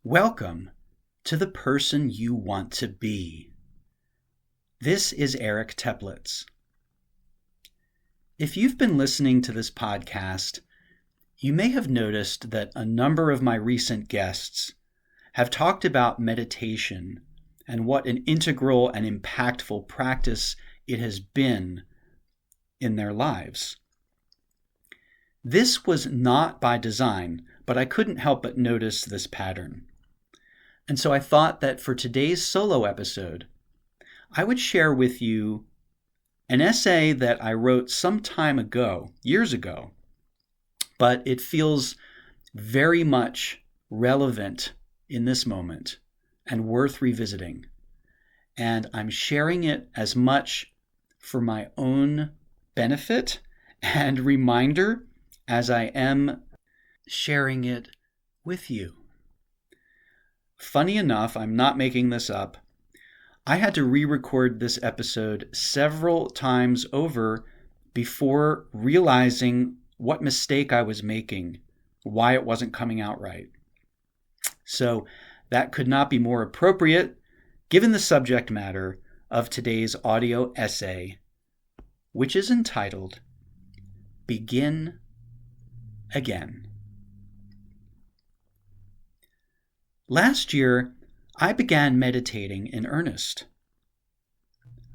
Welcome to the person you want to be. This is Eric Teplitz. If you've been listening to this podcast, you may have noticed that a number of my recent guests have talked about meditation and what an integral and impactful practice it has been in their lives. This was not by design, but I couldn't help but notice this pattern. And so I thought that for today's solo episode, I would share with you an essay that I wrote some time ago, years ago, but it feels very much relevant in this moment and worth revisiting. And I'm sharing it as much for my own benefit and reminder as I am sharing it with you. Funny enough, I'm not making this up. I had to re-record this episode several times over before realizing what mistake I was making, why it wasn't coming out right. So that could not be more appropriate given the subject matter of today's audio essay, which is entitled Begin Again. Last year, I began meditating in earnest.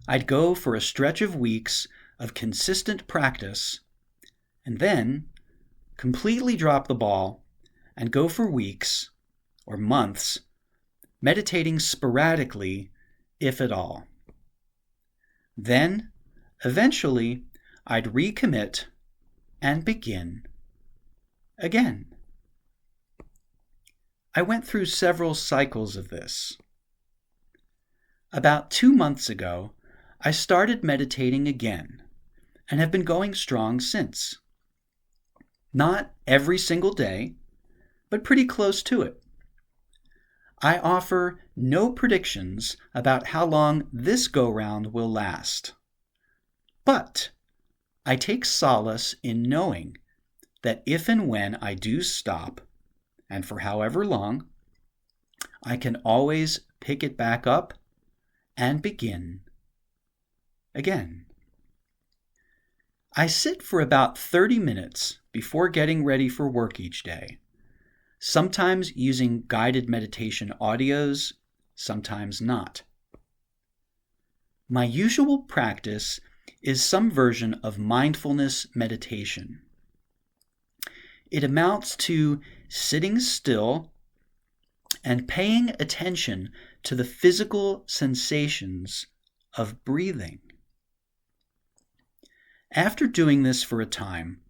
I'd go for a stretch of weeks of consistent practice and then completely drop the ball and go for weeks or months meditating sporadically, if at all. Then, eventually, I'd recommit and begin again. I went through several cycles of this. About 2 months ago, I started meditating again and have been going strong since. Not every single day, but pretty close to it. I offer no predictions about how long this go-round will last. But I take solace in knowing that if and when I do stop, and for however long, I can always pick it back up and begin again. I sit for about 30 minutes before getting ready for work each day, sometimes using guided meditation audios, sometimes not. My usual practice is some version of mindfulness meditation. It amounts to sitting still and paying attention to the physical sensations of breathing. After doing this for a time,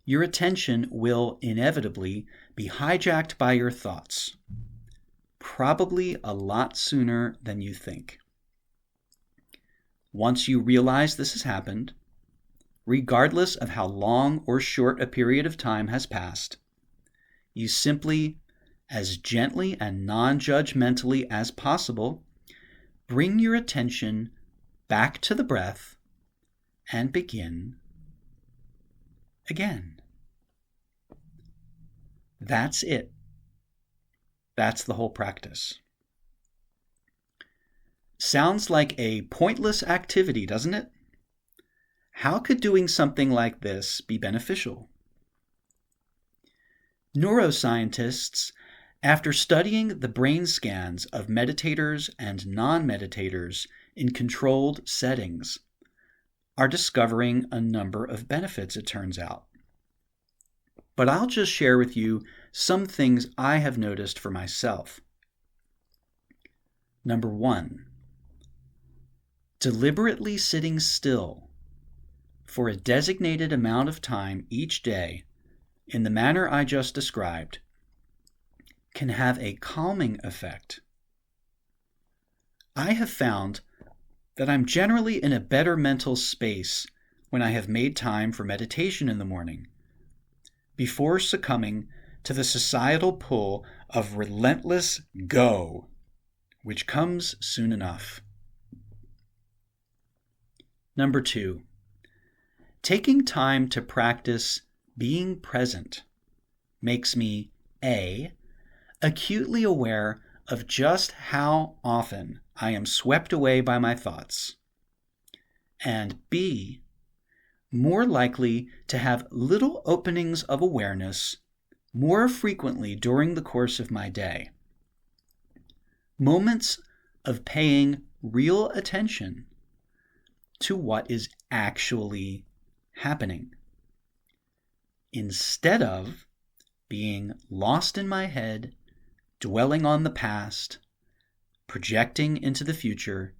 your attention will inevitably be hijacked by your thoughts, probably a lot sooner than you think. Once you realize this has happened, regardless of how long or short a period of time has passed, you simply, as gently and non-judgmentally as possible, bring your attention back to the breath and begin again. That's it. That's the whole practice. Sounds like a pointless activity, doesn't it? How could doing something like this be beneficial? Neuroscientists, after studying the brain scans of meditators and non-meditators in controlled settings, are discovering a number of benefits, it turns out. But I'll just share with you some things I have noticed for myself. Number 1, deliberately sitting still for a designated amount of time each day in the manner I just described can have a calming effect. I have found that I'm generally in a better mental space when I have made time for meditation in the morning, before succumbing to the societal pull of relentless go, which comes soon enough. Number 2, taking time to practice being present makes me A, acutely aware of just how often I am swept away by my thoughts. And B, more likely to have little openings of awareness more frequently during the course of my day. Moments of paying real attention to what is actually happening, instead of being lost in my head, dwelling on the past, projecting into the future,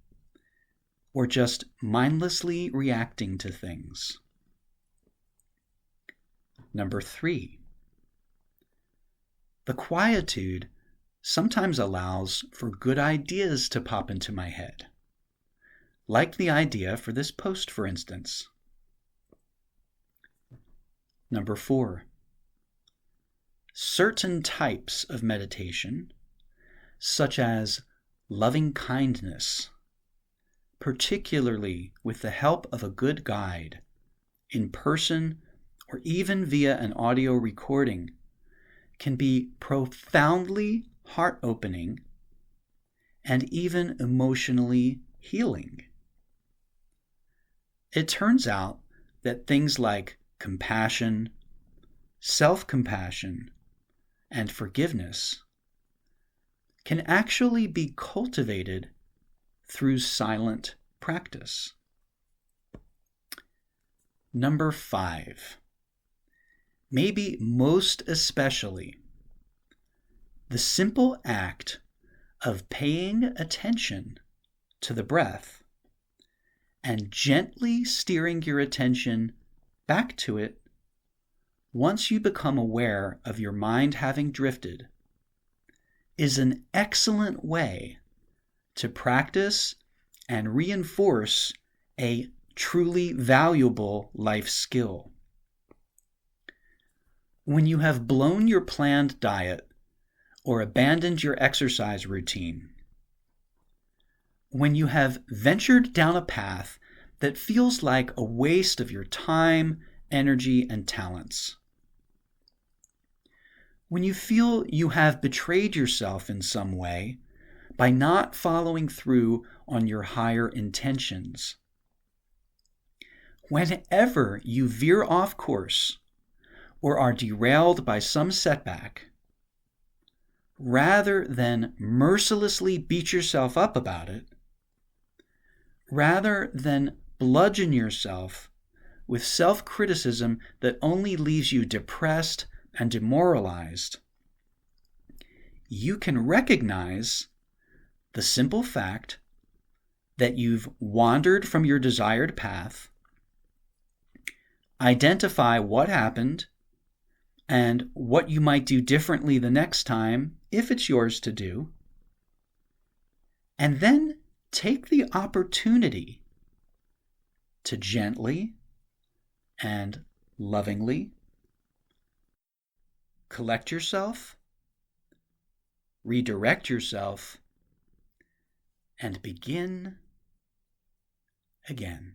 or just mindlessly reacting to things. Number 3, the quietude sometimes allows for good ideas to pop into my head, like the idea for this post, for instance. Number 4, certain types of meditation, such as loving kindness, particularly with the help of a good guide, in person or even via an audio recording, can be profoundly heart-opening and even emotionally healing. It turns out that things like compassion, self-compassion, and forgiveness can actually be cultivated through silent practice. Number 5, maybe most especially, the simple act of paying attention to the breath and gently steering your attention back to it once you become aware of your mind having drifted is an excellent way to practice and reinforce a truly valuable life skill. When you have blown your planned diet or abandoned your exercise routine, when you have ventured down a path that feels like a waste of your time, energy, and talents, when you feel you have betrayed yourself in some way by not following through on your higher intentions, whenever you veer off course or are derailed by some setback, rather than mercilessly beat yourself up about it, rather than bludgeon yourself with self-criticism that only leaves you depressed and demoralized, you can recognize the simple fact that you've wandered from your desired path, identify what happened and what you might do differently the next time if it's yours to do, and then take the opportunity to gently and lovingly collect yourself, redirect yourself, and begin again.